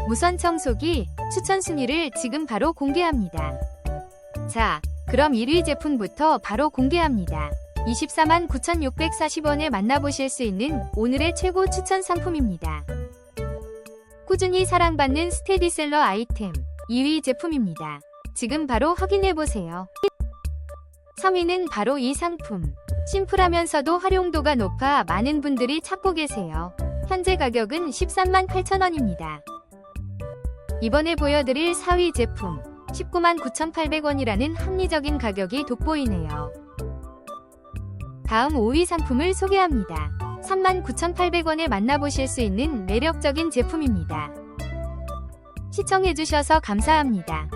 무선 청소기 추천 순위를 지금 바로 공개합니다. 자, 그럼 1위 제품부터 바로 공개합니다. 24만 9,640원에 만나보실 수 있는 오늘의 최고 추천 상품입니다. 꾸준히 사랑받는 스테디셀러 아이템 2위 제품입니다. 지금 바로 확인해보세요. 3위는 바로 이 상품. 심플하면서도 활용도가 높아 많은 분들이 찾고 계세요. 현재 가격은 13만 8천원입니다. 이번에 보여드릴 4위 제품 19만 9,800원이라는 합리적인 가격이 돋보이네요. 다음 5위 상품을 소개합니다. 3만 9,800원에 만나보실 수 있는 매력적인 제품입니다. 시청해주셔서 감사합니다.